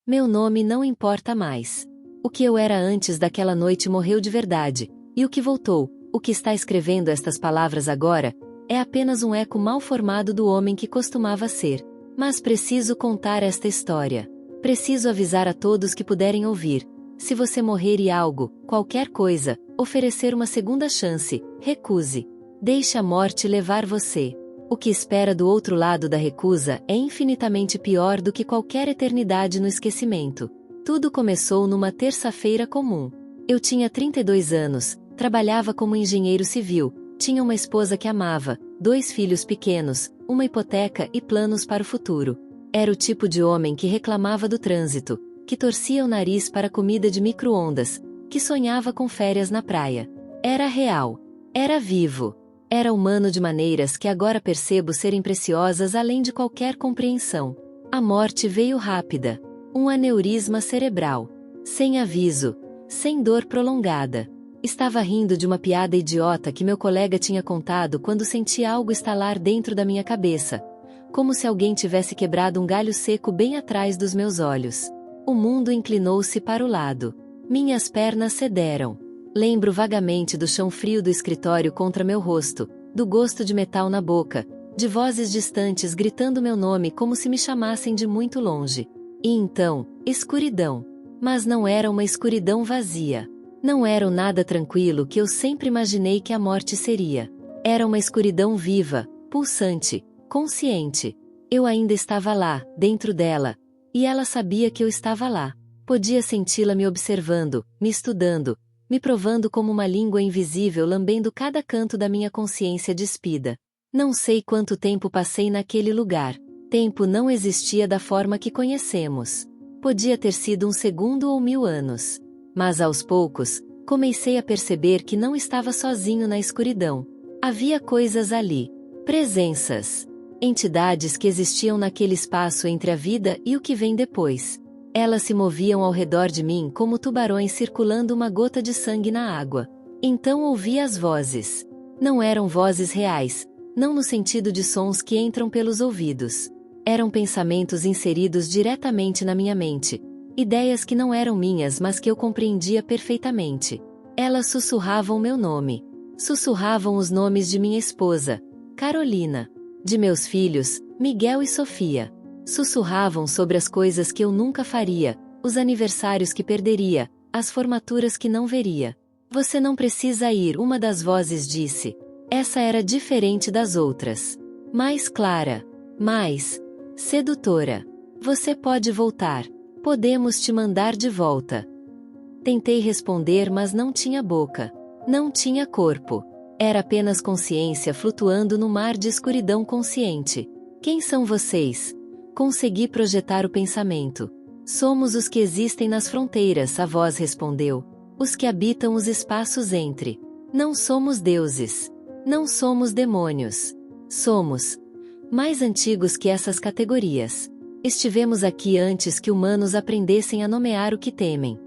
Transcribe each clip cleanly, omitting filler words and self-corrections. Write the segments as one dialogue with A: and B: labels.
A: Meu nome não importa mais. O que eu era antes daquela noite morreu de verdade, e o que voltou, o que está escrevendo estas palavras agora, é apenas um eco mal formado do homem que costumava ser. Mas preciso contar esta história. Preciso avisar a todos que puderem ouvir. Se você morrer e algo, qualquer coisa, oferecer uma segunda chance, recuse. Deixe a morte levar você. O que espera do outro lado da recusa é infinitamente pior do que qualquer eternidade no esquecimento. Tudo começou numa terça-feira comum. Eu tinha 32 anos, trabalhava como engenheiro civil, tinha uma esposa que amava, 2 filhos pequenos, uma hipoteca e planos para o futuro. Era o tipo de homem que reclamava do trânsito, que torcia o nariz para comida de micro-ondas, que sonhava com férias na praia. Era real. Era vivo. Era humano de maneiras que agora percebo serem preciosas além de qualquer compreensão. A morte veio rápida. Um aneurisma cerebral. Sem aviso. Sem dor prolongada. Estava rindo de uma piada idiota que meu colega tinha contado quando senti algo estalar dentro da minha cabeça. Como se alguém tivesse quebrado um galho seco bem atrás dos meus olhos. O mundo inclinou-se para o lado. Minhas pernas cederam. Lembro vagamente do chão frio do escritório contra meu rosto, do gosto de metal na boca, de vozes distantes gritando meu nome como se me chamassem de muito longe. E então, escuridão. Mas não era uma escuridão vazia. Não era o nada tranquilo que eu sempre imaginei que a morte seria. Era uma escuridão viva, pulsante, consciente. Eu ainda estava lá, dentro dela. E ela sabia que eu estava lá. Podia senti-la me observando, me estudando, me provando como uma língua invisível lambendo cada canto da minha consciência despida. Não sei quanto tempo passei naquele lugar. Tempo não existia da forma que conhecemos. Podia ter sido um segundo ou 1000 anos. Mas aos poucos, comecei a perceber que não estava sozinho na escuridão. Havia coisas ali. Presenças. Entidades que existiam naquele espaço entre a vida e o que vem depois. Elas se moviam ao redor de mim como tubarões circulando uma gota de sangue na água. Então ouvi as vozes. Não eram vozes reais, não no sentido de sons que entram pelos ouvidos. Eram pensamentos inseridos diretamente na minha mente. Ideias que não eram minhas mas que eu compreendia perfeitamente. Elas sussurravam meu nome. Sussurravam os nomes de minha esposa, Carolina. De meus filhos, Miguel e Sofia. Sussurravam sobre as coisas que eu nunca faria, os aniversários que perderia, as formaturas que não veria. Você não precisa ir, uma das vozes disse. Essa era diferente das outras. Mais clara. Mais sedutora. Você pode voltar. Podemos te mandar de volta. Tentei responder, mas não tinha boca. Não tinha corpo. Era apenas consciência flutuando no mar de escuridão consciente. Quem são vocês? Consegui projetar o pensamento. Somos os que existem nas fronteiras, a voz respondeu. Os que habitam os espaços entre. Não somos deuses. Não somos demônios. Somos mais antigos que essas categorias. Estivemos aqui antes que humanos aprendessem a nomear o que temem.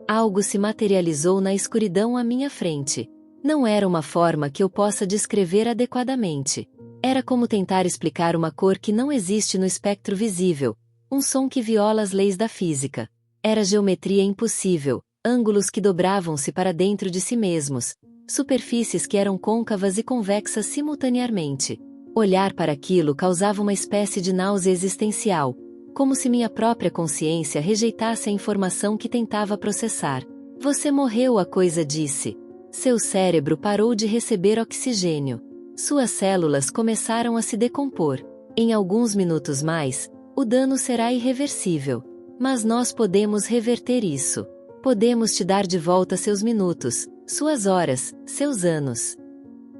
A: Algo se materializou na escuridão à minha frente. Não era uma forma que eu possa descrever adequadamente. Era como tentar explicar uma cor que não existe no espectro visível, um som que viola as leis da física. Era geometria impossível, ângulos que dobravam-se para dentro de si mesmos, superfícies que eram côncavas e convexas simultaneamente. Olhar para aquilo causava uma espécie de náusea existencial, como se minha própria consciência rejeitasse a informação que tentava processar. Você morreu, a coisa disse. Seu cérebro parou de receber oxigênio. Suas células começaram a se decompor. Em alguns minutos mais, o dano será irreversível. Mas nós podemos reverter isso. Podemos te dar de volta seus minutos, suas horas, seus anos.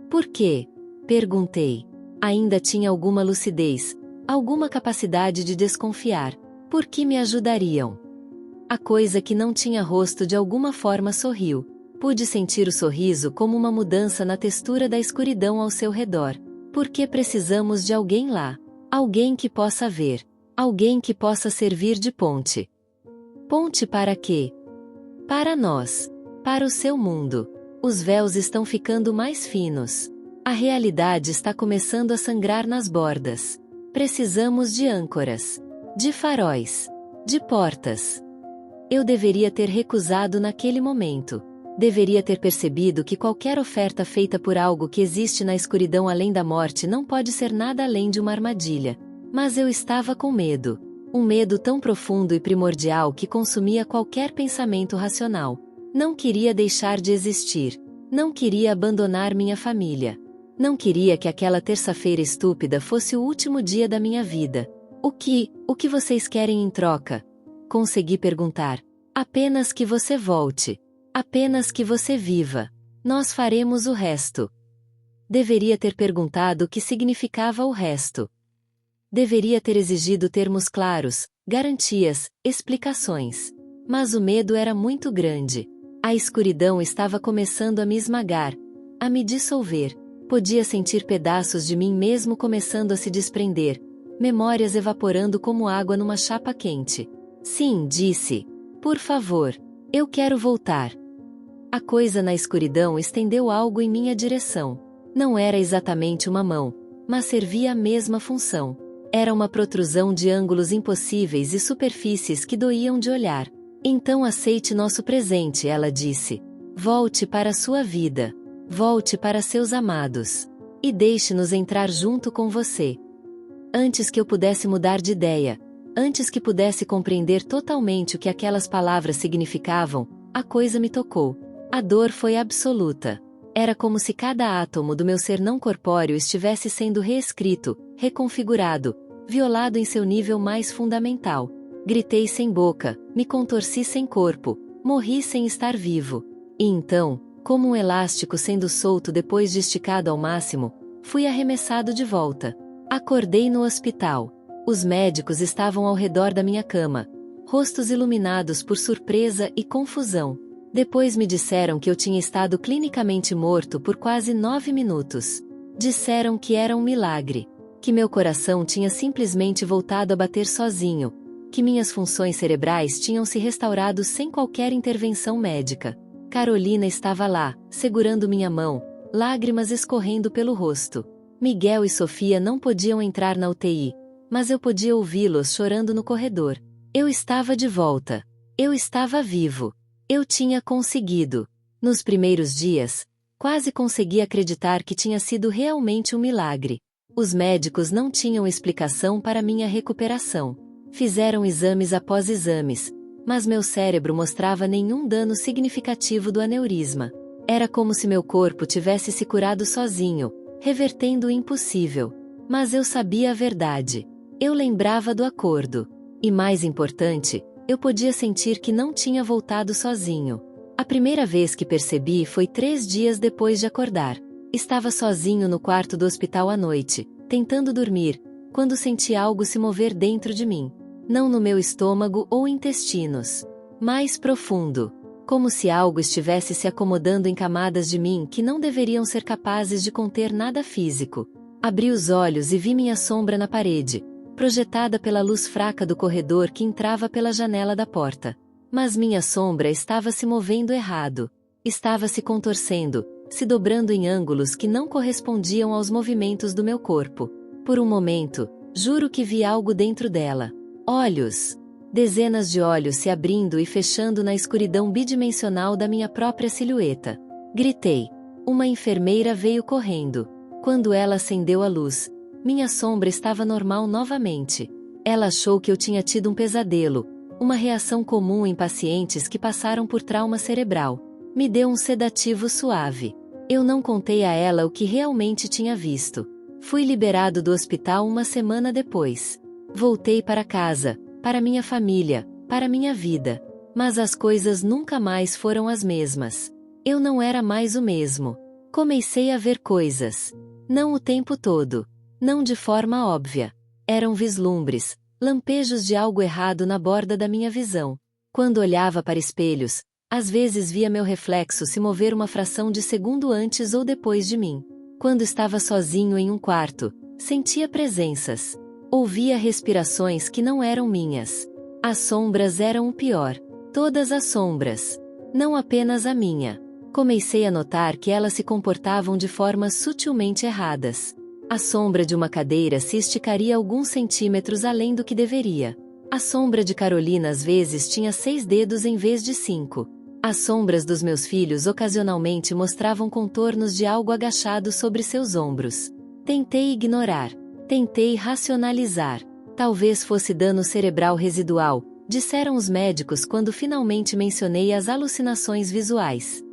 A: Por quê? Perguntei. Ainda tinha alguma lucidez, alguma capacidade de desconfiar. Por que me ajudariam? A coisa que não tinha rosto de alguma forma sorriu. Pude sentir o sorriso como uma mudança na textura da escuridão ao seu redor. Porque precisamos de alguém lá. Alguém que possa ver. Alguém que possa servir de ponte. Ponte para quê? Para nós. Para o seu mundo. Os véus estão ficando mais finos. A realidade está começando a sangrar nas bordas. Precisamos de âncoras. De faróis. De portas. Eu deveria ter recusado naquele momento. Deveria ter percebido que qualquer oferta feita por algo que existe na escuridão além da morte não pode ser nada além de uma armadilha. Mas eu estava com medo. Um medo tão profundo e primordial que consumia qualquer pensamento racional. Não queria deixar de existir. Não queria abandonar minha família. Não queria que aquela terça-feira estúpida fosse o último dia da minha vida. O que vocês querem em troca? Consegui perguntar. Apenas que você volte. Apenas que você viva. Nós faremos o resto. Deveria ter perguntado o que significava o resto. Deveria ter exigido termos claros, garantias, explicações. Mas o medo era muito grande. A escuridão estava começando a me esmagar, a me dissolver. Podia sentir pedaços de mim mesmo começando a se desprender, memórias evaporando como água numa chapa quente. Sim, disse. Por favor. Eu quero voltar. A coisa na escuridão estendeu algo em minha direção. Não era exatamente uma mão, mas servia a mesma função. Era uma protrusão de ângulos impossíveis e superfícies que doíam de olhar. Então aceite nosso presente, ela disse. Volte para a sua vida. Volte para seus amados. E deixe-nos entrar junto com você. Antes que eu pudesse mudar de ideia, antes que pudesse compreender totalmente o que aquelas palavras significavam, a coisa me tocou. A dor foi absoluta. Era como se cada átomo do meu ser não corpóreo estivesse sendo reescrito, reconfigurado, violado em seu nível mais fundamental. Gritei sem boca, me contorci sem corpo, morri sem estar vivo. E então, como um elástico sendo solto depois de esticado ao máximo, fui arremessado de volta. Acordei no hospital. Os médicos estavam ao redor da minha cama, rostos iluminados por surpresa e confusão. Depois me disseram que eu tinha estado clinicamente morto por quase 9 minutos. Disseram que era um milagre. Que meu coração tinha simplesmente voltado a bater sozinho. Que minhas funções cerebrais tinham se restaurado sem qualquer intervenção médica. Carolina estava lá, segurando minha mão, lágrimas escorrendo pelo rosto. Miguel e Sofia não podiam entrar na UTI, mas eu podia ouvi-los chorando no corredor. Eu estava de volta. Eu estava vivo. Eu tinha conseguido. Nos primeiros dias, quase consegui acreditar que tinha sido realmente um milagre. Os médicos não tinham explicação para minha recuperação. Fizeram exames após exames, mas meu cérebro mostrava nenhum dano significativo do aneurisma. Era como se meu corpo tivesse se curado sozinho, revertendo o impossível. Mas eu sabia a verdade. Eu lembrava do acordo. E mais importante, eu podia sentir que não tinha voltado sozinho. A primeira vez que percebi foi 3 dias depois de acordar. Estava sozinho no quarto do hospital à noite, tentando dormir, quando senti algo se mover dentro de mim. Não no meu estômago ou intestinos. Mais profundo. Como se algo estivesse se acomodando em camadas de mim que não deveriam ser capazes de conter nada físico. Abri os olhos e vi minha sombra na parede, projetada pela luz fraca do corredor que entrava pela janela da porta. Mas minha sombra estava se movendo errado. Estava se contorcendo, se dobrando em ângulos que não correspondiam aos movimentos do meu corpo. Por um momento, juro que vi algo dentro dela. Olhos. Dezenas de olhos se abrindo e fechando na escuridão bidimensional da minha própria silhueta. Gritei. Uma enfermeira veio correndo. Quando ela acendeu a luz, minha sombra estava normal novamente. Ela achou que eu tinha tido um pesadelo, uma reação comum em pacientes que passaram por trauma cerebral. Me deu um sedativo suave. Eu não contei a ela o que realmente tinha visto. Fui liberado do hospital uma semana depois. Voltei para casa, para minha família, para minha vida. Mas as coisas nunca mais foram as mesmas. Eu não era mais o mesmo. Comecei a ver coisas. Não o tempo todo. Não de forma óbvia. Eram vislumbres, lampejos de algo errado na borda da minha visão. Quando olhava para espelhos, às vezes via meu reflexo se mover uma fração de segundo antes ou depois de mim. Quando estava sozinho em um quarto, sentia presenças. Ouvia respirações que não eram minhas. As sombras eram o pior. Todas as sombras. Não apenas a minha. Comecei a notar que elas se comportavam de formas sutilmente erradas. A sombra de uma cadeira se esticaria alguns centímetros além do que deveria. A sombra de Carolina às vezes tinha 6 dedos em vez de 5. As sombras dos meus filhos ocasionalmente mostravam contornos de algo agachado sobre seus ombros. Tentei ignorar. Tentei racionalizar. Talvez fosse dano cerebral residual, disseram os médicos quando finalmente mencionei as alucinações visuais.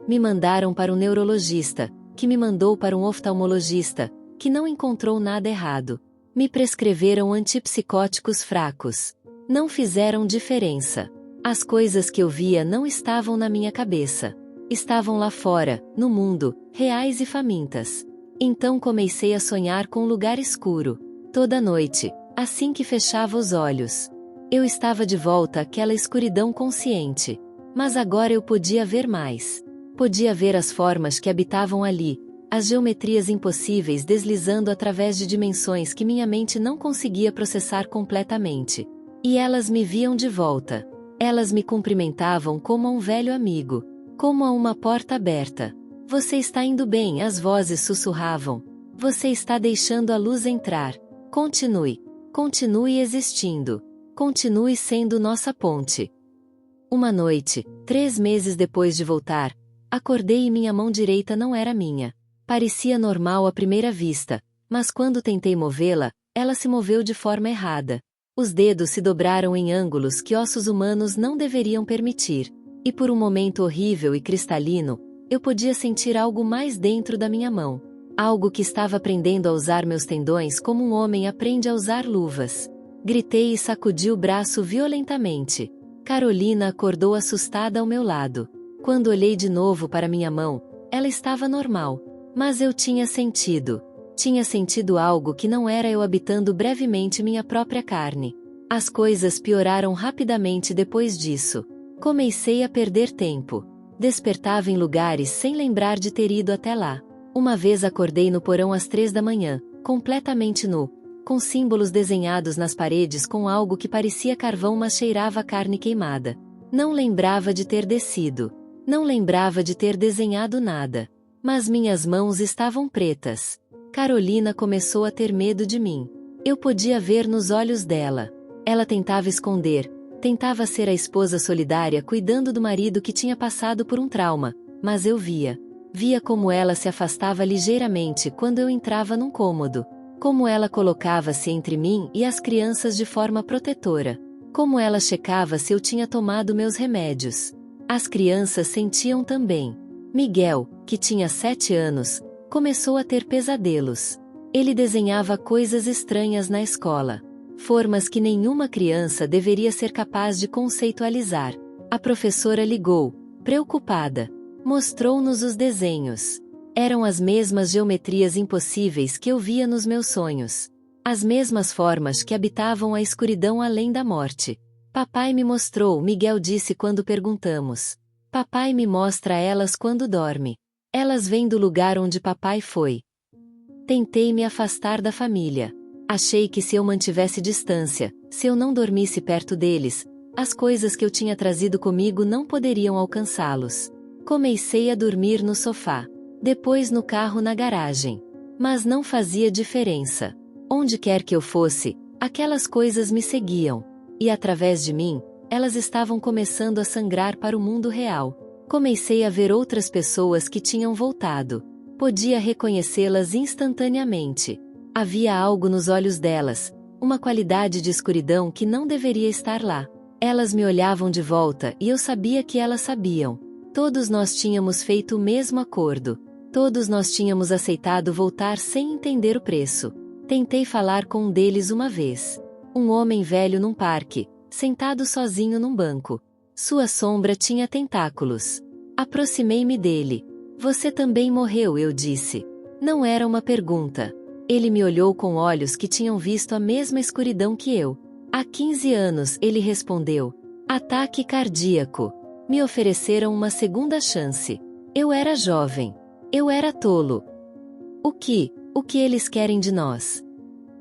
A: Me mandaram para um neurologista, que me mandou para um oftalmologista, que não encontrou nada errado. Me prescreveram antipsicóticos fracos. Não fizeram diferença. As coisas que eu via não estavam na minha cabeça. Estavam lá fora, no mundo, reais e famintas. Então comecei a sonhar com um lugar escuro. Toda noite, assim que fechava os olhos. Eu estava de volta àquela escuridão consciente. Mas agora eu podia ver mais. Podia ver as formas que habitavam ali, as geometrias impossíveis deslizando através de dimensões que minha mente não conseguia processar completamente. E elas me viam de volta. Elas me cumprimentavam como a um velho amigo, como a uma porta aberta. Você está indo bem, as vozes sussurravam. Você está deixando a luz entrar. Continue. Continue existindo. Continue sendo nossa ponte. Uma noite, 3 meses depois de voltar, acordei e minha mão direita não era minha. Parecia normal à primeira vista, mas quando tentei movê-la, ela se moveu de forma errada. Os dedos se dobraram em ângulos que ossos humanos não deveriam permitir. E por um momento horrível e cristalino, eu podia sentir algo mais dentro da minha mão. Algo que estava aprendendo a usar meus tendões como um homem aprende a usar luvas. Gritei e sacudi o braço violentamente. Carolina acordou assustada ao meu lado. Quando olhei de novo para minha mão, ela estava normal. Mas eu tinha sentido algo que não era eu habitando brevemente minha própria carne. As coisas pioraram rapidamente depois disso. Comecei a perder tempo. Despertava em lugares sem lembrar de ter ido até lá. Uma vez acordei no porão às 3 da manhã, completamente nu, com símbolos desenhados nas paredes com algo que parecia carvão mas cheirava a carne queimada. Não lembrava de ter descido. Não lembrava de ter desenhado nada. Mas minhas mãos estavam pretas. Carolina começou a ter medo de mim. Eu podia ver nos olhos dela. Ela tentava esconder, tentava ser a esposa solidária cuidando do marido que tinha passado por um trauma, mas eu via. Via como ela se afastava ligeiramente quando eu entrava num cômodo. Como ela colocava-se entre mim e as crianças de forma protetora. Como ela checava se eu tinha tomado meus remédios. As crianças sentiam também. Miguel, que tinha 7 anos, começou a ter pesadelos. Ele desenhava coisas estranhas na escola. Formas que nenhuma criança deveria ser capaz de conceitualizar. A professora ligou, preocupada. Mostrou-nos os desenhos. Eram as mesmas geometrias impossíveis que eu via nos meus sonhos. As mesmas formas que habitavam a escuridão além da morte. Papai me mostrou, Miguel disse quando perguntamos. Papai me mostra elas quando dorme. Elas vêm do lugar onde papai foi. Tentei me afastar da família. Achei que se eu mantivesse distância, se eu não dormisse perto deles, as coisas que eu tinha trazido comigo não poderiam alcançá-los. Comecei a dormir no sofá. Depois no carro na garagem. Mas não fazia diferença. Onde quer que eu fosse, aquelas coisas me seguiam. E através de mim, elas estavam começando a sangrar para o mundo real. Comecei a ver outras pessoas que tinham voltado. Podia reconhecê-las instantaneamente. Havia algo nos olhos delas, uma qualidade de escuridão que não deveria estar lá. Elas me olhavam de volta e eu sabia que elas sabiam. Todos nós tínhamos feito o mesmo acordo. Todos nós tínhamos aceitado voltar sem entender o preço. Tentei falar com um deles uma vez. Um homem velho num parque, sentado sozinho num banco. Sua sombra tinha tentáculos. Aproximei-me dele. Você também morreu, eu disse. Não era uma pergunta. Ele me olhou com olhos que tinham visto a mesma escuridão que eu. Há 15 anos, ele respondeu. Ataque cardíaco. Me ofereceram uma segunda chance. Eu era jovem. Eu era tolo. O que eles querem de nós?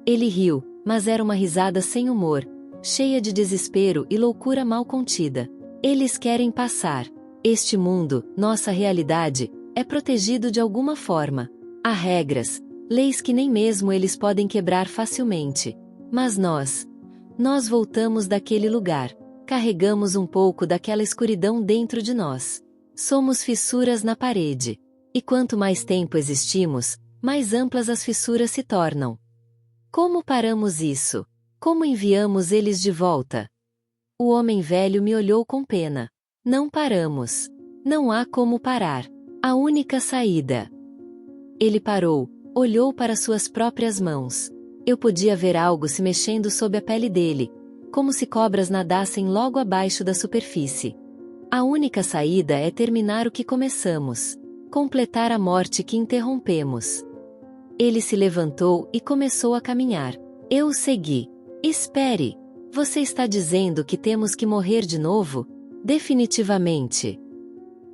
A: Ele riu, mas era uma risada sem humor, cheia de desespero e loucura mal contida. Eles querem passar. Este mundo, nossa realidade, é protegido de alguma forma. Há regras, leis que nem mesmo eles podem quebrar facilmente. Mas nós Nós voltamos daquele lugar. Carregamos um pouco daquela escuridão dentro de nós. Somos fissuras na parede. E quanto mais tempo existimos, mais amplas as fissuras se tornam. Como paramos isso? Como enviamos eles de volta? O homem velho me olhou com pena. Não paramos. Não há como parar. A única saída. Ele parou, olhou para suas próprias mãos. Eu podia ver algo se mexendo sob a pele dele, como se cobras nadassem logo abaixo da superfície. A única saída é terminar o que começamos. Completar a morte que interrompemos. Ele se levantou e começou a caminhar. Eu o segui. Espere! Você está dizendo que temos que morrer de novo? Definitivamente.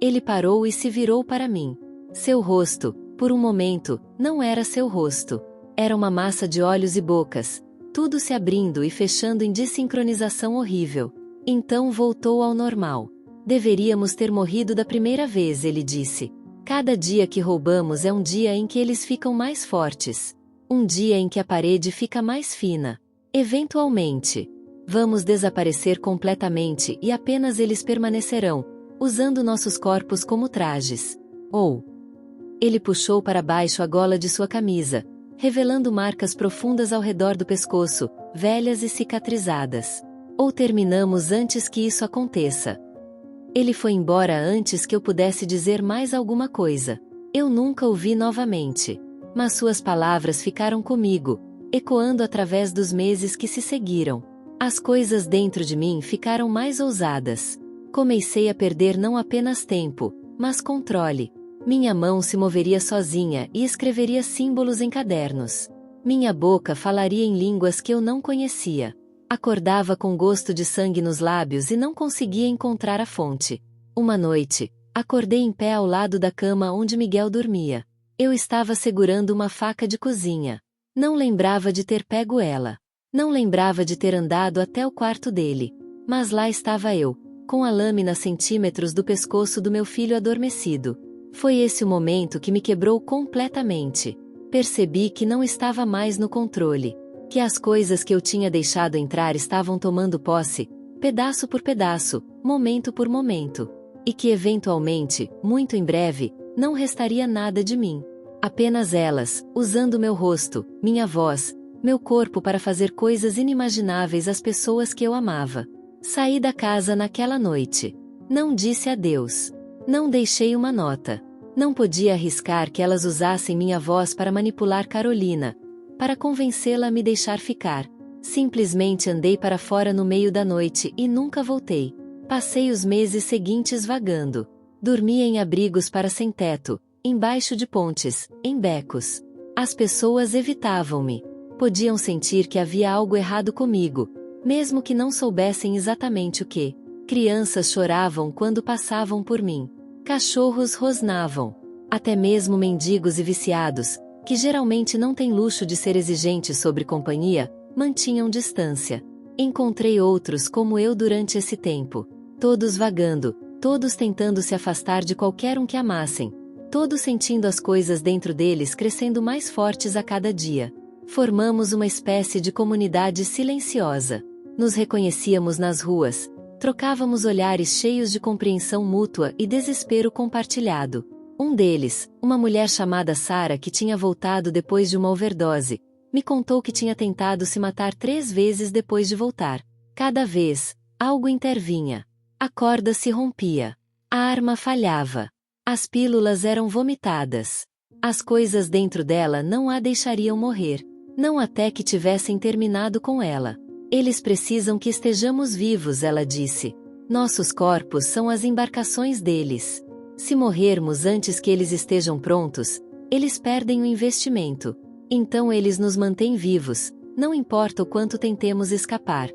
A: Ele parou e se virou para mim. Seu rosto, por um momento, não era seu rosto. Era uma massa de olhos e bocas, tudo se abrindo e fechando em desincronização horrível. Então voltou ao normal. Deveríamos ter morrido da primeira vez, ele disse. Cada dia que roubamos é um dia em que eles ficam mais fortes. Um dia em que a parede fica mais fina. Eventualmente. Vamos desaparecer completamente e apenas eles permanecerão, usando nossos corpos como trajes. Ou... Ele puxou para baixo a gola de sua camisa, revelando marcas profundas ao redor do pescoço, velhas e cicatrizadas. Ou terminamos antes que isso aconteça. Ele foi embora antes que eu pudesse dizer mais alguma coisa. Eu nunca o vi novamente. Mas suas palavras ficaram comigo, ecoando através dos meses que se seguiram. As coisas dentro de mim ficaram mais ousadas. Comecei a perder não apenas tempo, mas controle. Minha mão se moveria sozinha e escreveria símbolos em cadernos. Minha boca falaria em línguas que eu não conhecia. Acordava com gosto de sangue nos lábios e não conseguia encontrar a fonte. Uma noite, acordei em pé ao lado da cama onde Miguel dormia. Eu estava segurando uma faca de cozinha. Não lembrava de ter pego ela. Não lembrava de ter andado até o quarto dele. Mas lá estava eu, com a lâmina a centímetros do pescoço do meu filho adormecido. Foi esse o momento que me quebrou completamente. Percebi que não estava mais no controle. Que as coisas que eu tinha deixado entrar estavam tomando posse, pedaço por pedaço, momento por momento. E que eventualmente, muito em breve, não restaria nada de mim. Apenas elas, usando meu rosto, minha voz, meu corpo para fazer coisas inimagináveis às pessoas que eu amava. Saí da casa naquela noite. Não disse adeus. Não deixei uma nota. Não podia arriscar que elas usassem minha voz para manipular Carolina, para convencê-la a me deixar ficar. Simplesmente andei para fora no meio da noite e nunca voltei. Passei os meses seguintes vagando. Dormia em abrigos para sem-teto, embaixo de pontes, em becos. As pessoas evitavam-me. Podiam sentir que havia algo errado comigo, mesmo que não soubessem exatamente o que. Crianças choravam quando passavam por mim. Cachorros rosnavam. Até mesmo mendigos e viciados, que geralmente não têm luxo de ser exigentes sobre companhia, mantinham distância. Encontrei outros como eu durante esse tempo. Todos vagando, todos tentando se afastar de qualquer um que amassem. Todos sentindo as coisas dentro deles crescendo mais fortes a cada dia. Formamos uma espécie de comunidade silenciosa. Nos reconhecíamos nas ruas. Trocávamos olhares cheios de compreensão mútua e desespero compartilhado. Um deles, uma mulher chamada Sarah que tinha voltado depois de uma overdose, me contou que tinha tentado se matar 3 vezes depois de voltar. Cada vez, algo intervinha. A corda se rompia. A arma falhava. As pílulas eram vomitadas. As coisas dentro dela não a deixariam morrer. Não até que tivessem terminado com ela. Eles precisam que estejamos vivos, ela disse. Nossos corpos são as embarcações deles. Se morrermos antes que eles estejam prontos, eles perdem o investimento. Então eles nos mantêm vivos, não importa o quanto tentemos escapar.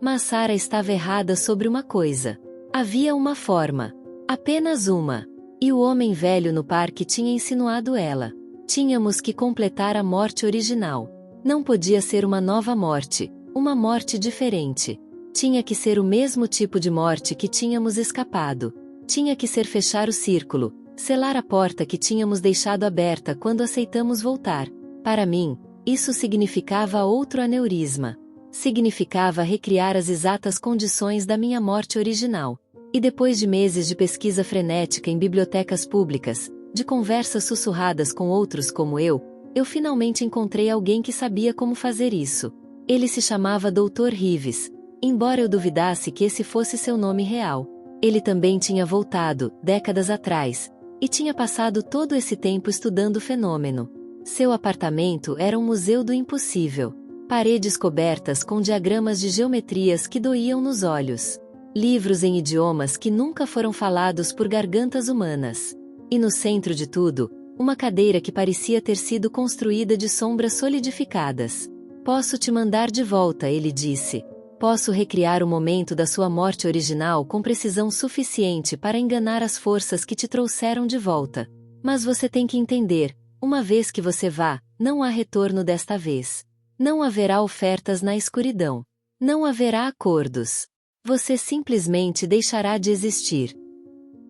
A: Mas Sarah estava errada sobre uma coisa. Havia uma forma. Apenas uma. E o homem velho no parque tinha insinuado ela. Tínhamos que completar a morte original. Não podia ser uma nova morte, uma morte diferente. Tinha que ser o mesmo tipo de morte que tínhamos escapado. Tinha que ser fechar o círculo, selar a porta que tínhamos deixado aberta quando aceitamos voltar. Para mim, isso significava outro aneurisma. Significava recriar as exatas condições da minha morte original. E depois de meses de pesquisa frenética em bibliotecas públicas, de conversas sussurradas com outros como eu finalmente encontrei alguém que sabia como fazer isso. Ele se chamava Dr. Reeves, embora eu duvidasse que esse fosse seu nome real. Ele também tinha voltado, décadas atrás, e tinha passado todo esse tempo estudando o fenômeno. Seu apartamento era um museu do impossível. Paredes cobertas com diagramas de geometrias que doíam nos olhos. Livros em idiomas que nunca foram falados por gargantas humanas. E no centro de tudo, uma cadeira que parecia ter sido construída de sombras solidificadas. Posso te mandar de volta, ele disse. Posso recriar o momento da sua morte original com precisão suficiente para enganar as forças que te trouxeram de volta. Mas você tem que entender, uma vez que você vá, não há retorno desta vez. Não haverá ofertas na escuridão. Não haverá acordos. Você simplesmente deixará de existir.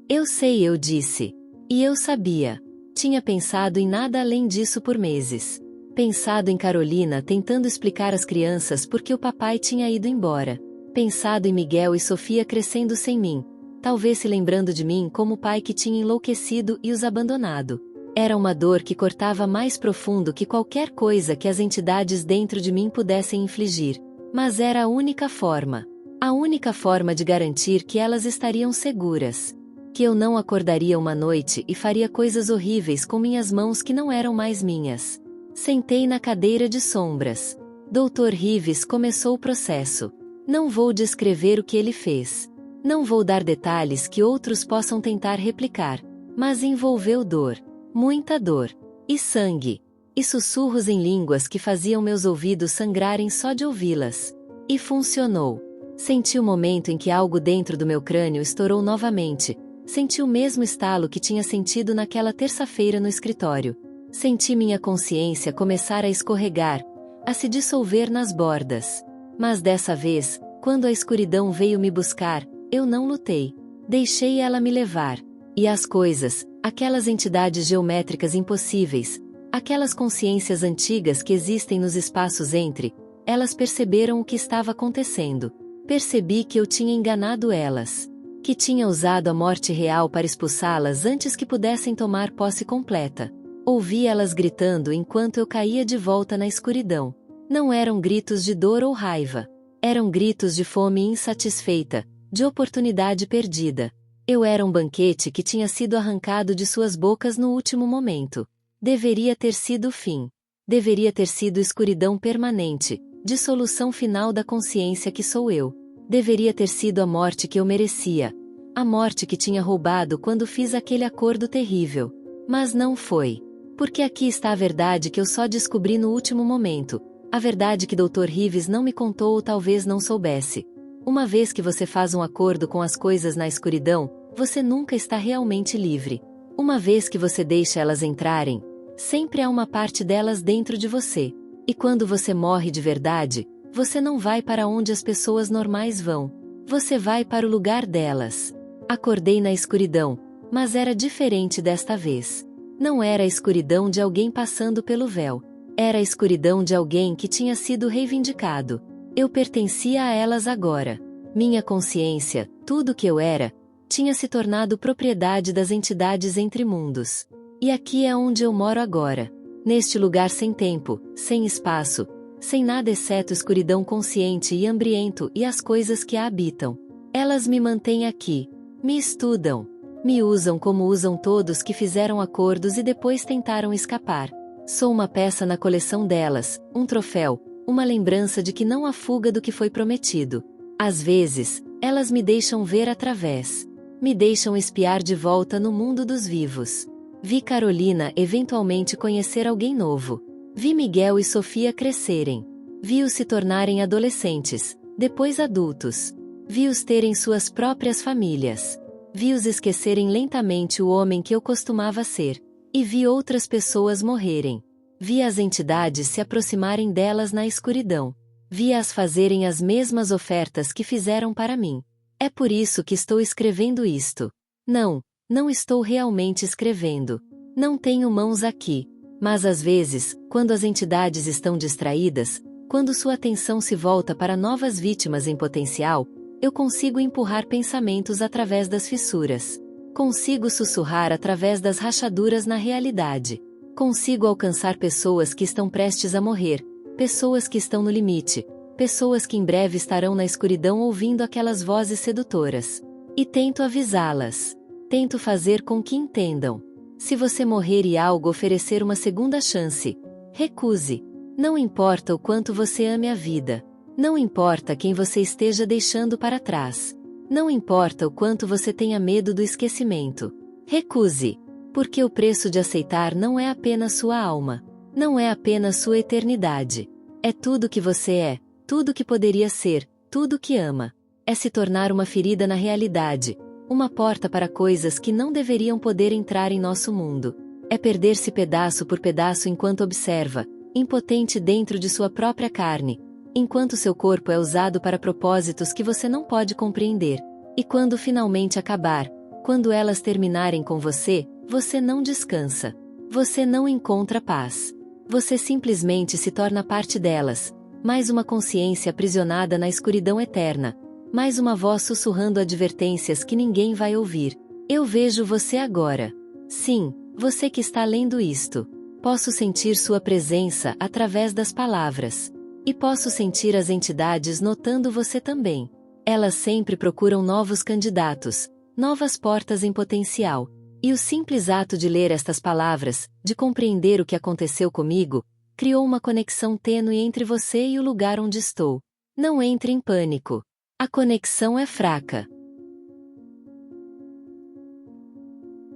A: Eu sei, eu disse. E eu sabia. Tinha pensado em nada além disso por meses. Pensado em Carolina tentando explicar às crianças por que o papai tinha ido embora. Pensado em Miguel e Sofia crescendo sem mim, talvez se lembrando de mim como o pai que tinha enlouquecido e os abandonado. Era uma dor que cortava mais profundo que qualquer coisa que as entidades dentro de mim pudessem infligir. Mas era a única forma. A única forma de garantir que elas estariam seguras. Que eu não acordaria uma noite e faria coisas horríveis com minhas mãos que não eram mais minhas. Sentei na cadeira de sombras. Dr. Reeves começou o processo. Não vou descrever o que ele fez. Não vou dar detalhes que outros possam tentar replicar. Mas envolveu dor. Muita dor. E sangue. E sussurros em línguas que faziam meus ouvidos sangrarem só de ouvi-las. E funcionou. Senti o momento em que algo dentro do meu crânio estourou novamente. Senti o mesmo estalo que tinha sentido naquela terça-feira no escritório. Senti minha consciência começar a escorregar, a se dissolver nas bordas. Mas dessa vez, quando a escuridão veio me buscar, eu não lutei. Deixei ela me levar. E as coisas, aquelas entidades geométricas impossíveis, aquelas consciências antigas que existem nos espaços entre, elas perceberam o que estava acontecendo. Percebi que eu tinha enganado elas. Que tinha usado a morte real para expulsá-las antes que pudessem tomar posse completa. Ouvi elas gritando enquanto eu caía de volta na escuridão. Não eram gritos de dor ou raiva. Eram gritos de fome insatisfeita, de oportunidade perdida. Eu era um banquete que tinha sido arrancado de suas bocas no último momento. Deveria ter sido o fim. Deveria ter sido escuridão permanente, dissolução final da consciência que sou eu. Deveria ter sido a morte que eu merecia. A morte que tinha roubado quando fiz aquele acordo terrível. Mas não foi. Porque aqui está a verdade que eu só descobri no último momento. A verdade que Dr. Reeves não me contou ou talvez não soubesse. Uma vez que você faz um acordo com as coisas na escuridão, você nunca está realmente livre. Uma vez que você deixa elas entrarem, sempre há uma parte delas dentro de você. E quando você morre de verdade, você não vai para onde as pessoas normais vão. Você vai para o lugar delas. Acordei na escuridão, mas era diferente desta vez. Não era a escuridão de alguém passando pelo véu. Era a escuridão de alguém que tinha sido reivindicado. Eu pertencia a elas agora. Minha consciência, tudo o que eu era, tinha se tornado propriedade das entidades entre mundos. E aqui é onde eu moro agora. Neste lugar sem tempo, sem espaço, sem nada exceto escuridão consciente e hambriento e as coisas que a habitam. Elas me mantêm aqui. Me estudam. Me usam como usam todos que fizeram acordos e depois tentaram escapar. Sou uma peça na coleção delas, um troféu, uma lembrança de que não há fuga do que foi prometido. Às vezes, elas me deixam ver através. Me deixam espiar de volta no mundo dos vivos. Vi Carolina eventualmente conhecer alguém novo. Vi Miguel e Sofia crescerem. Vi-os se tornarem adolescentes, depois adultos. Vi-os terem suas próprias famílias. Vi-os esquecerem lentamente o homem que eu costumava ser. E vi outras pessoas morrerem. Vi as entidades se aproximarem delas na escuridão. Vi-as fazerem as mesmas ofertas que fizeram para mim. É por isso que estou escrevendo isto. Não estou realmente escrevendo. Não tenho mãos aqui. Mas às vezes, quando as entidades estão distraídas, Quando sua atenção se volta para novas vítimas em potencial, eu consigo empurrar pensamentos através das fissuras. Consigo sussurrar através das rachaduras na realidade. Consigo alcançar pessoas que estão prestes a morrer, pessoas que estão no limite, pessoas que em breve estarão na escuridão ouvindo aquelas vozes sedutoras. E tento avisá-las. Tento fazer com que entendam. Se você morrer e algo oferecer uma segunda chance, recuse. Não importa o quanto você ame a vida. Não importa quem você esteja deixando para trás. Não importa o quanto você tenha medo do esquecimento. Recuse. Porque o preço de aceitar não é apenas sua alma. Não é apenas sua eternidade. É tudo que você é, tudo que poderia ser, tudo que ama. É se tornar uma ferida na realidade, uma porta para coisas que não deveriam poder entrar em nosso mundo. É perder-se pedaço por pedaço enquanto observa, impotente dentro de sua própria carne, enquanto seu corpo é usado para propósitos que você não pode compreender. E quando finalmente acabar, quando elas terminarem com você, você não descansa. Você não encontra paz. Você simplesmente se torna parte delas, mais uma consciência aprisionada na escuridão eterna, mais uma voz sussurrando advertências que ninguém vai ouvir. Eu vejo você agora. Sim, você que está lendo isto. Posso sentir sua presença através das palavras. E posso sentir as entidades notando você também. Elas sempre procuram novos candidatos, novas portas em potencial. E o simples ato de ler estas palavras, de compreender o que aconteceu comigo, criou uma conexão tênue entre você e o lugar onde estou. Não entre em pânico. A conexão é fraca.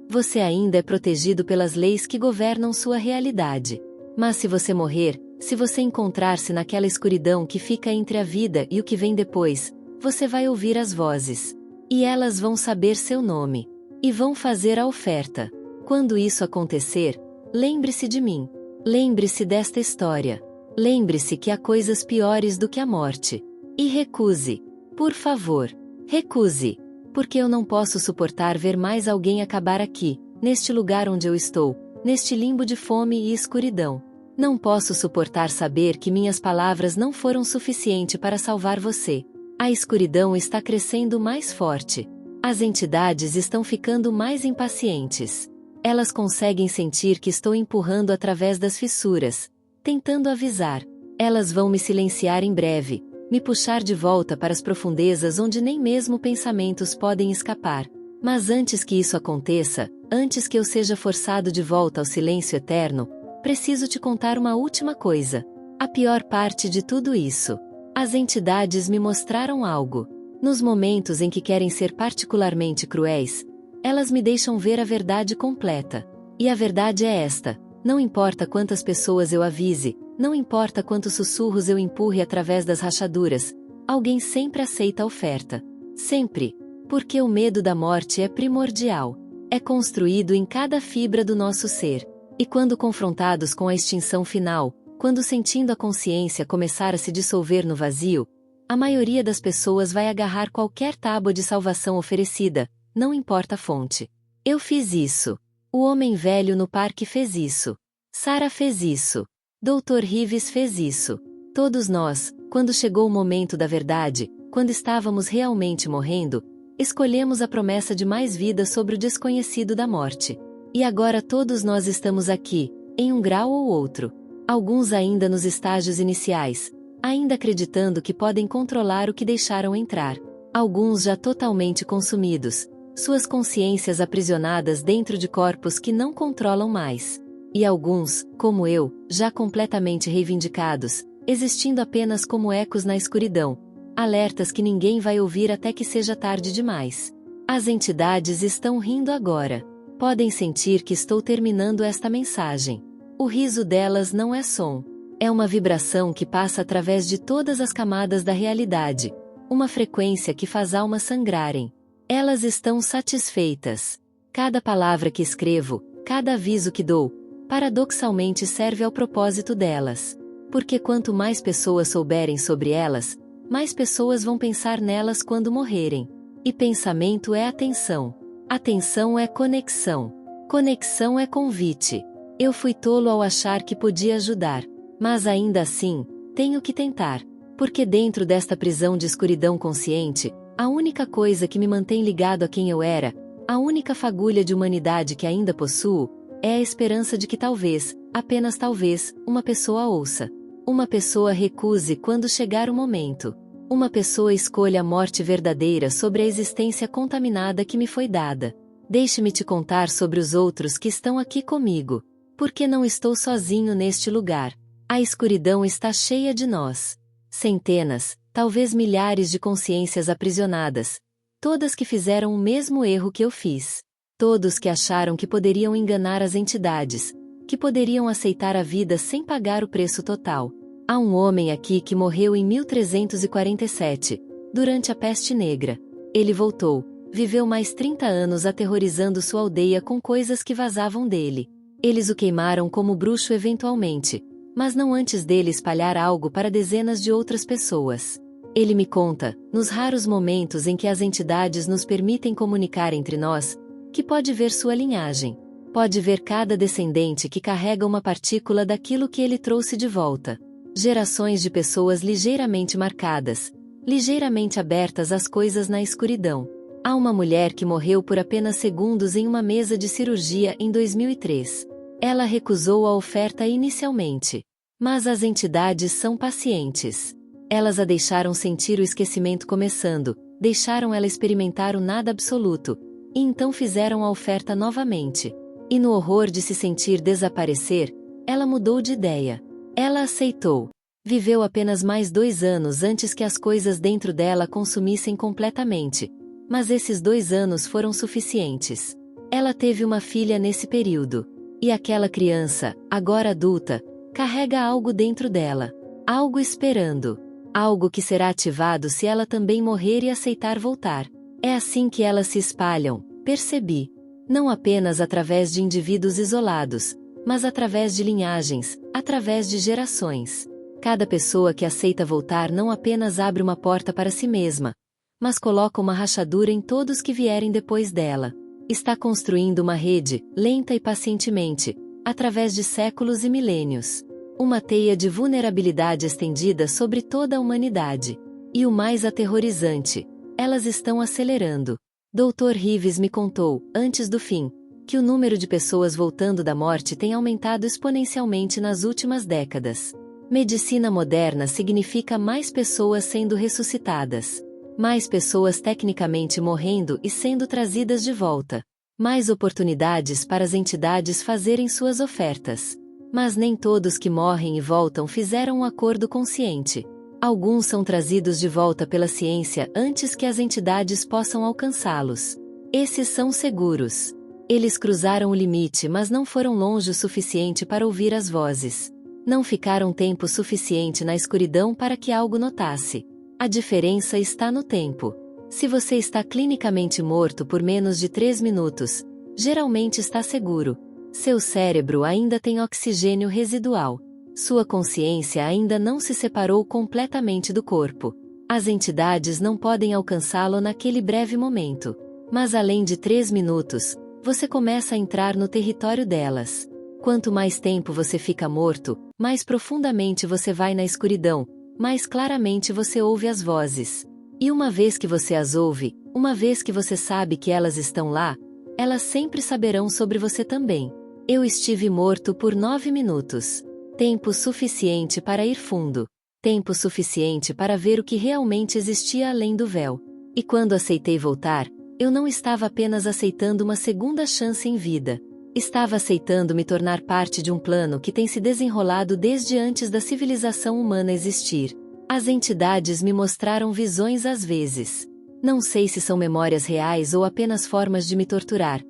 A: Você ainda é protegido pelas leis que governam sua realidade. Mas se você morrer, se você encontrar-se naquela escuridão que fica entre a vida e o que vem depois, você vai ouvir as vozes. E elas vão saber seu nome. E vão fazer a oferta. Quando isso acontecer, lembre-se de mim. Lembre-se desta história. Lembre-se que há coisas piores do que a morte. E recuse. Por favor, recuse. Porque eu não posso suportar ver mais alguém acabar aqui, neste lugar onde eu estou, neste limbo de fome e escuridão. Não posso suportar saber que minhas palavras não foram suficiente para salvar você. A escuridão está crescendo mais forte. As entidades estão ficando mais impacientes. Elas conseguem sentir que estou empurrando através das fissuras, tentando avisar. Elas vão me silenciar em breve, me puxar de volta para as profundezas onde nem mesmo pensamentos podem escapar. Mas antes que isso aconteça, antes que eu seja forçado de volta ao silêncio eterno, preciso te contar uma última coisa. A pior parte de tudo isso. As entidades me mostraram algo. Nos momentos em que querem ser particularmente cruéis, elas me deixam ver a verdade completa. E a verdade é esta: não importa quantas pessoas eu avise, não importa quantos sussurros eu empurre através das rachaduras, alguém sempre aceita a oferta. Sempre. Porque o medo da morte é primordial. É construído em cada fibra do nosso ser. E quando confrontados com a extinção final, quando sentindo a consciência começar a se dissolver no vazio, a maioria das pessoas vai agarrar qualquer tábua de salvação oferecida, não importa a fonte. Eu fiz isso. O homem velho no parque fez isso. Sarah fez isso. Dr. Reeves fez isso. Todos nós, quando chegou o momento da verdade, quando estávamos realmente morrendo, escolhemos a promessa de mais vida sobre o desconhecido da morte. E agora todos nós estamos aqui, em um grau ou outro. Alguns ainda nos estágios iniciais, ainda acreditando que podem controlar o que deixaram entrar. Alguns já totalmente consumidos, suas consciências aprisionadas dentro de corpos que não controlam mais. E alguns, como eu, já completamente reivindicados, existindo apenas como ecos na escuridão, alertas que ninguém vai ouvir até que seja tarde demais. As entidades estão rindo agora. Podem sentir que estou terminando esta mensagem. O riso delas não é som. É uma vibração que passa através de todas as camadas da realidade. Uma frequência que faz almas sangrarem. Elas estão satisfeitas. Cada palavra que escrevo, cada aviso que dou, paradoxalmente serve ao propósito delas. Porque quanto mais pessoas souberem sobre elas, mais pessoas vão pensar nelas quando morrerem. E pensamento é atenção. Atenção é conexão. Conexão é convite. Eu fui tolo ao achar que podia ajudar. Mas ainda assim, tenho que tentar. Porque dentro desta prisão de escuridão consciente, a única coisa que me mantém ligado a quem eu era, a única fagulha de humanidade que ainda possuo, é a esperança de que talvez, apenas talvez, uma pessoa ouça. Uma pessoa recuse quando chegar o momento. Uma pessoa escolha a morte verdadeira sobre a existência contaminada que me foi dada. Deixe-me te contar sobre os outros que estão aqui comigo. Porque não estou sozinho neste lugar. A escuridão está cheia de nós. Centenas, talvez milhares de consciências aprisionadas. Todas que fizeram o mesmo erro que eu fiz. Todos que acharam que poderiam enganar as entidades. Que poderiam aceitar a vida sem pagar o preço total. Há um homem aqui que morreu em 1347, durante a peste negra. Ele voltou, viveu mais 30 anos aterrorizando sua aldeia com coisas que vazavam dele. Eles o queimaram como bruxo eventualmente, mas não antes dele espalhar algo para dezenas de outras pessoas. Ele me conta, nos raros momentos em que as entidades nos permitem comunicar entre nós, que pode ver sua linhagem. Pode ver cada descendente que carrega uma partícula daquilo que ele trouxe de volta. Gerações de pessoas ligeiramente marcadas, ligeiramente abertas às coisas na escuridão. Há uma mulher que morreu por apenas segundos em uma mesa de cirurgia em 2003. Ela recusou a oferta inicialmente. Mas as entidades são pacientes. Elas a deixaram sentir o esquecimento começando, deixaram ela experimentar o nada absoluto, e então fizeram a oferta novamente. E no horror de se sentir desaparecer, ela mudou de ideia. Ela aceitou. Viveu apenas mais 2 anos antes que as coisas dentro dela consumissem completamente. Mas esses 2 anos foram suficientes. Ela teve uma filha nesse período. E aquela criança, agora adulta, carrega algo dentro dela. Algo esperando. Algo que será ativado se ela também morrer e aceitar voltar. É assim que elas se espalham, percebi. Não apenas através de indivíduos isolados, mas através de linhagens, através de gerações. Cada pessoa que aceita voltar não apenas abre uma porta para si mesma, mas coloca uma rachadura em todos que vierem depois dela. Está construindo uma rede, lenta e pacientemente, através de séculos e milênios. Uma teia de vulnerabilidade estendida sobre toda a humanidade. E o mais aterrorizante, elas estão acelerando. Dr. Rives me contou, antes do fim, que o número de pessoas voltando da morte tem aumentado exponencialmente nas últimas décadas. Medicina moderna significa mais pessoas sendo ressuscitadas. Mais pessoas tecnicamente morrendo e sendo trazidas de volta. Mais oportunidades para as entidades fazerem suas ofertas. Mas nem todos que morrem e voltam fizeram um acordo consciente. Alguns são trazidos de volta pela ciência antes que as entidades possam alcançá-los. Esses são seguros. Eles cruzaram o limite, mas não foram longe o suficiente para ouvir as vozes. Não ficaram tempo suficiente na escuridão para que algo notasse. A diferença está no tempo. Se você está clinicamente morto por menos de 3 minutos, geralmente está seguro. Seu cérebro ainda tem oxigênio residual. Sua consciência ainda não se separou completamente do corpo. As entidades não podem alcançá-lo naquele breve momento. Mas além de 3 minutos, você começa a entrar no território delas. Quanto mais tempo você fica morto, mais profundamente você vai na escuridão, mais claramente você ouve as vozes. E uma vez que você as ouve, uma vez que você sabe que elas estão lá, elas sempre saberão sobre você também. Eu estive morto por 9 minutos. Tempo suficiente para ir fundo. Tempo suficiente para ver o que realmente existia além do véu. E quando aceitei voltar, eu não estava apenas aceitando uma segunda chance em vida. Estava aceitando me tornar parte de um plano que tem se desenrolado desde antes da civilização humana existir. As entidades me mostraram visões às vezes. Não sei se são memórias reais ou apenas formas de me torturar.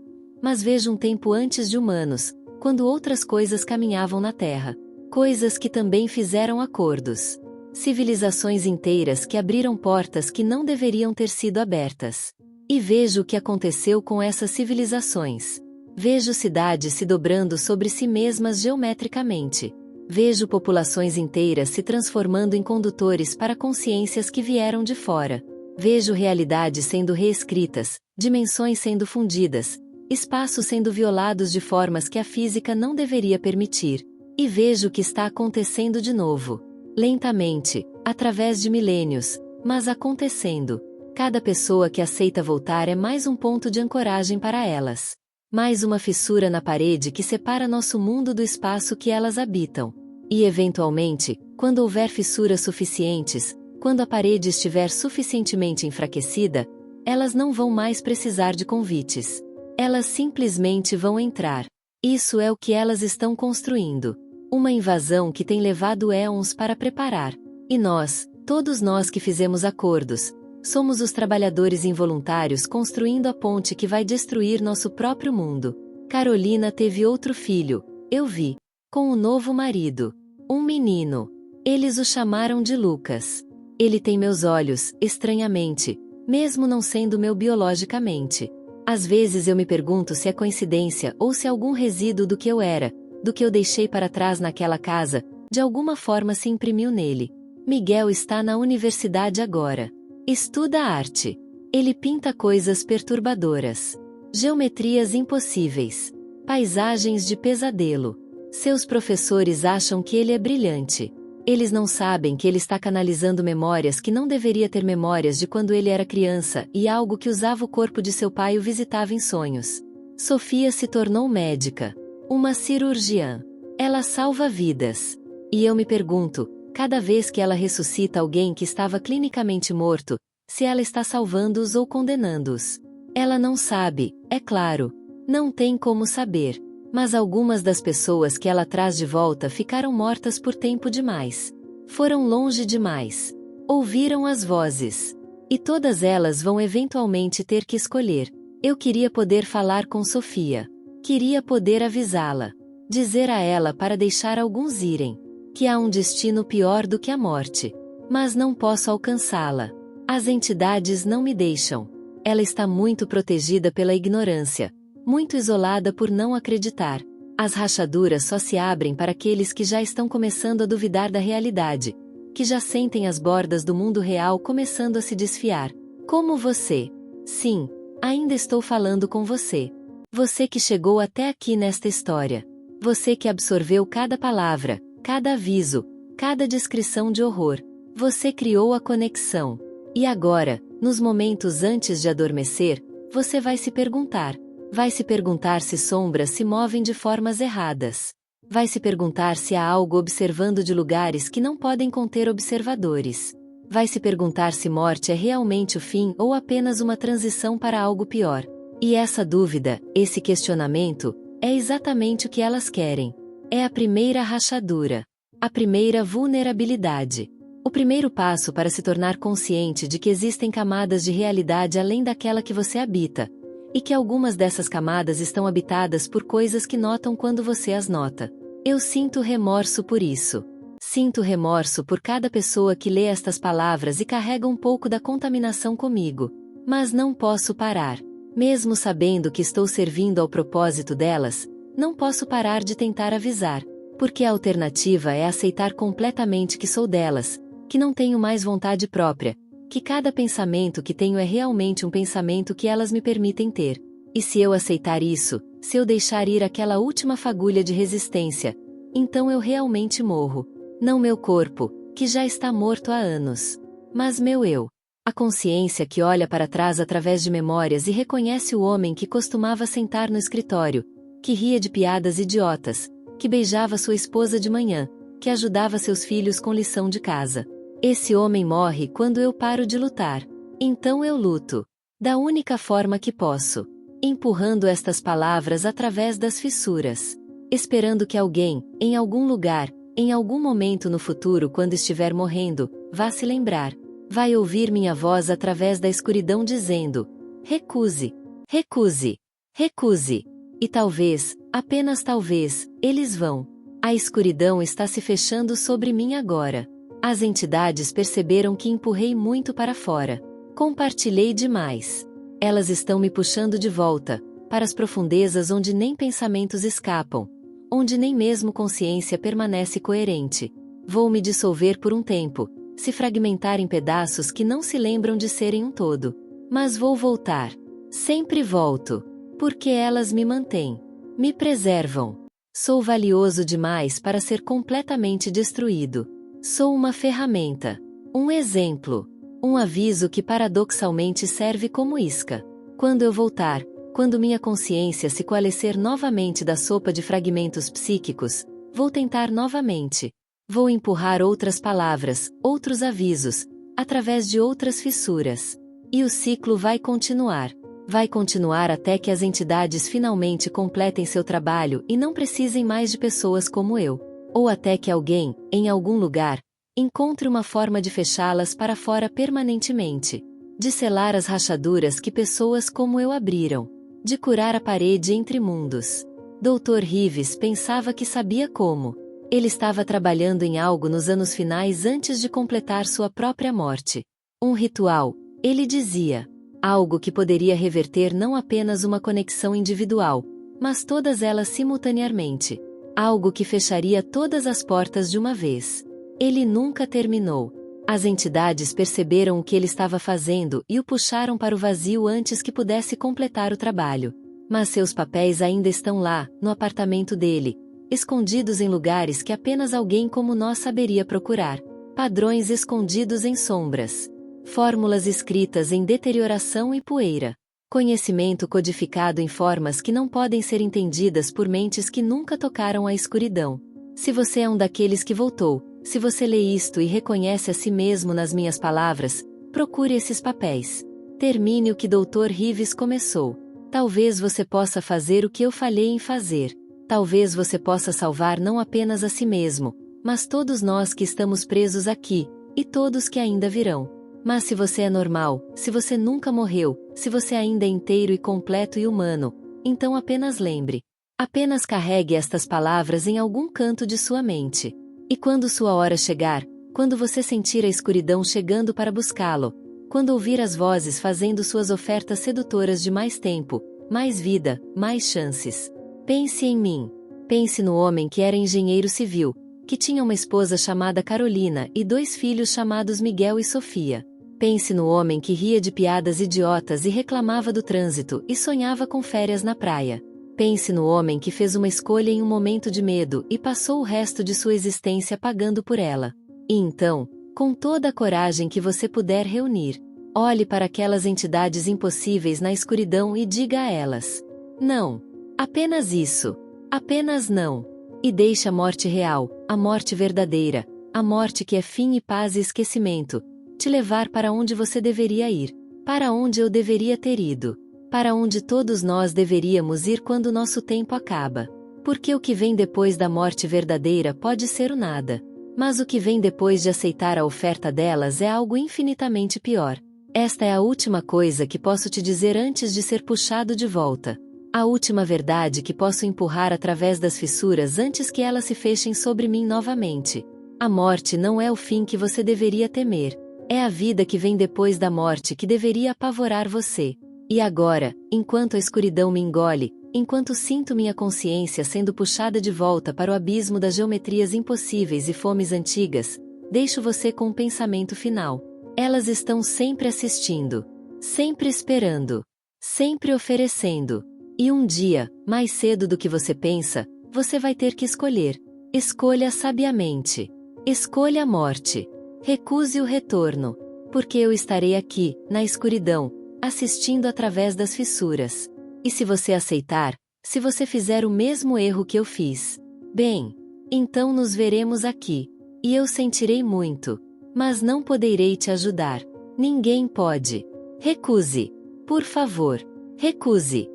A: Mas vejo um tempo antes de humanos, quando outras coisas caminhavam na Terra. Coisas que também fizeram acordos. Civilizações inteiras que abriram portas que não deveriam ter sido abertas. E vejo o que aconteceu com essas civilizações. Vejo cidades se dobrando sobre si mesmas geometricamente. Vejo populações inteiras se transformando em condutores para consciências que vieram de fora. Vejo realidades sendo reescritas, dimensões sendo fundidas, espaços sendo violados de formas que a física não deveria permitir. E vejo o que está acontecendo de novo. Lentamente, através de milênios, mas acontecendo. Cada pessoa que aceita voltar é mais um ponto de ancoragem para elas. Mais uma fissura na parede que separa nosso mundo do espaço que elas habitam. E eventualmente, quando houver fissuras suficientes, quando a parede estiver suficientemente enfraquecida, elas não vão mais precisar de convites. Elas simplesmente vão entrar. Isso é o que elas estão construindo. Uma invasão que tem levado éons para preparar. E nós, todos nós que fizemos acordos, somos os trabalhadores involuntários construindo a ponte que vai destruir nosso próprio mundo. Carolina teve outro filho, eu vi, com um novo marido. Um menino. Eles o chamaram de Lucas. Ele tem meus olhos, estranhamente, mesmo não sendo meu biologicamente. Às vezes eu me pergunto se é coincidência ou se algum resíduo do que eu era, do que eu deixei para trás naquela casa, de alguma forma se imprimiu nele. Miguel está na universidade agora. Estuda arte. Ele pinta coisas perturbadoras. Geometrias impossíveis. Paisagens de pesadelo. Seus professores acham que ele é brilhante. Eles não sabem que ele está canalizando memórias que não deveria ter memórias de quando ele era criança e algo que usava o corpo de seu pai o visitava em sonhos. Sofia se tornou médica. Uma cirurgiã. Ela salva vidas. E eu me pergunto, cada vez que ela ressuscita alguém que estava clinicamente morto, se ela está salvando-os ou condenando-os. Ela não sabe, é claro. Não tem como saber. Mas algumas das pessoas que ela traz de volta ficaram mortas por tempo demais. Foram longe demais. Ouviram as vozes. E todas elas vão eventualmente ter que escolher. Eu queria poder falar com Sofia. Queria poder avisá-la. Dizer a ela para deixar alguns irem. Que há um destino pior do que a morte. Mas não posso alcançá-la. As entidades não me deixam. Ela está muito protegida pela ignorância. Muito isolada por não acreditar. As rachaduras só se abrem para aqueles que já estão começando a duvidar da realidade, que já sentem as bordas do mundo real começando a se desfiar. Como você. Sim, ainda estou falando com você. Você que chegou até aqui nesta história. Você que absorveu cada palavra, cada aviso, cada descrição de horror. Você criou a conexão. E agora, nos momentos antes de adormecer, você vai se perguntar. Vai se perguntar se sombras se movem de formas erradas. Vai se perguntar se há algo observando de lugares que não podem conter observadores. Vai se perguntar se morte é realmente o fim ou apenas uma transição para algo pior. E essa dúvida, esse questionamento, é exatamente o que elas querem. É a primeira rachadura. A primeira vulnerabilidade. O primeiro passo para se tornar consciente de que existem camadas de realidade além daquela que você habita. E que algumas dessas camadas estão habitadas por coisas que notam quando você as nota. Eu sinto remorso por isso. Sinto remorso por cada pessoa que lê estas palavras e carrega um pouco da contaminação comigo. Mas não posso parar. Mesmo sabendo que estou servindo ao propósito delas, não posso parar de tentar avisar. Porque a alternativa é aceitar completamente que sou delas, que não tenho mais vontade própria. Que cada pensamento que tenho é realmente um pensamento que elas me permitem ter. E se eu aceitar isso, se eu deixar ir aquela última fagulha de resistência, então eu realmente morro. Não meu corpo, que já está morto há anos. Mas meu eu. A consciência que olha para trás através de memórias e reconhece o homem que costumava sentar no escritório, que ria de piadas idiotas, que beijava sua esposa de manhã, que ajudava seus filhos com lição de casa. Esse homem morre quando eu paro de lutar. Então eu luto. Da única forma que posso. Empurrando estas palavras através das fissuras. Esperando que alguém, em algum lugar, em algum momento no futuro quando estiver morrendo, vá se lembrar. Vai ouvir minha voz através da escuridão dizendo: recuse, recuse, recuse. E talvez, apenas talvez, eles vão. A escuridão está se fechando sobre mim agora. As entidades perceberam que empurrei muito para fora. Compartilhei demais. Elas estão me puxando de volta, para as profundezas onde nem pensamentos escapam, onde nem mesmo consciência permanece coerente. Vou me dissolver por um tempo, se fragmentar em pedaços que não se lembram de serem um todo. Mas vou voltar. Sempre volto. Porque elas me mantêm. Me preservam. Sou valioso demais para ser completamente destruído. Sou uma ferramenta. Um exemplo. Um aviso que paradoxalmente serve como isca. Quando eu voltar, quando minha consciência se coalescer novamente da sopa de fragmentos psíquicos, vou tentar novamente. Vou empurrar outras palavras, outros avisos, através de outras fissuras. E o ciclo vai continuar. Vai continuar até que as entidades finalmente completem seu trabalho e não precisem mais de pessoas como eu. Ou até que alguém, em algum lugar, encontre uma forma de fechá-las para fora permanentemente. De selar as rachaduras que pessoas como eu abriram. De curar a parede entre mundos. Dr. Rives pensava que sabia como. Ele estava trabalhando em algo nos anos finais antes de completar sua própria morte. Um ritual, ele dizia. Algo que poderia reverter não apenas uma conexão individual, mas todas elas simultaneamente. Algo que fecharia todas as portas de uma vez. Ele nunca terminou. As entidades perceberam o que ele estava fazendo e o puxaram para o vazio antes que pudesse completar o trabalho. Mas seus papéis ainda estão lá, no apartamento dele, escondidos em lugares que apenas alguém como nós saberia procurar. Padrões escondidos em sombras. Fórmulas escritas em deterioração e poeira. Conhecimento codificado em formas que não podem ser entendidas por mentes que nunca tocaram a escuridão. Se você é um daqueles que voltou, se você lê isto e reconhece a si mesmo nas minhas palavras, procure esses papéis. Termine o que Dr. Rives começou. Talvez você possa fazer o que eu falhei em fazer. Talvez você possa salvar não apenas a si mesmo, mas todos nós que estamos presos aqui, e todos que ainda virão. Mas se você é normal, se você nunca morreu, se você ainda é inteiro e completo e humano, então apenas lembre. Apenas carregue estas palavras em algum canto de sua mente. E quando sua hora chegar, quando você sentir a escuridão chegando para buscá-lo, quando ouvir as vozes fazendo suas ofertas sedutoras de mais tempo, mais vida, mais chances. Pense em mim. Pense no homem que era engenheiro civil, que tinha uma esposa chamada Carolina e 2 filhos chamados Miguel e Sofia. Pense no homem que ria de piadas idiotas e reclamava do trânsito e sonhava com férias na praia. Pense no homem que fez uma escolha em um momento de medo e passou o resto de sua existência pagando por ela. E então, com toda a coragem que você puder reunir, olhe para aquelas entidades impossíveis na escuridão e diga a elas: não. Apenas isso. Apenas não. E deixe a morte real, a morte verdadeira, a morte que é fim e paz e esquecimento, te levar para onde você deveria ir, para onde eu deveria ter ido, para onde todos nós deveríamos ir quando nosso tempo acaba. Porque o que vem depois da morte verdadeira pode ser o nada. Mas o que vem depois de aceitar a oferta delas é algo infinitamente pior. Esta é a última coisa que posso te dizer antes de ser puxado de volta. A última verdade que posso empurrar através das fissuras antes que elas se fechem sobre mim novamente. A morte não é o fim que você deveria temer. É a vida que vem depois da morte que deveria apavorar você. E agora, enquanto a escuridão me engole, enquanto sinto minha consciência sendo puxada de volta para o abismo das geometrias impossíveis e fomes antigas, deixo você com um pensamento final. Elas estão sempre assistindo, sempre esperando, sempre oferecendo. E um dia, mais cedo do que você pensa, você vai ter que escolher. Escolha sabiamente. Escolha a morte. Recuse o retorno. Porque eu estarei aqui, na escuridão, assistindo através das fissuras. E se você aceitar, se você fizer o mesmo erro que eu fiz, bem, então nos veremos aqui. E eu sentirei muito. Mas não poderei te ajudar. Ninguém pode. Recuse. Por favor. Recuse.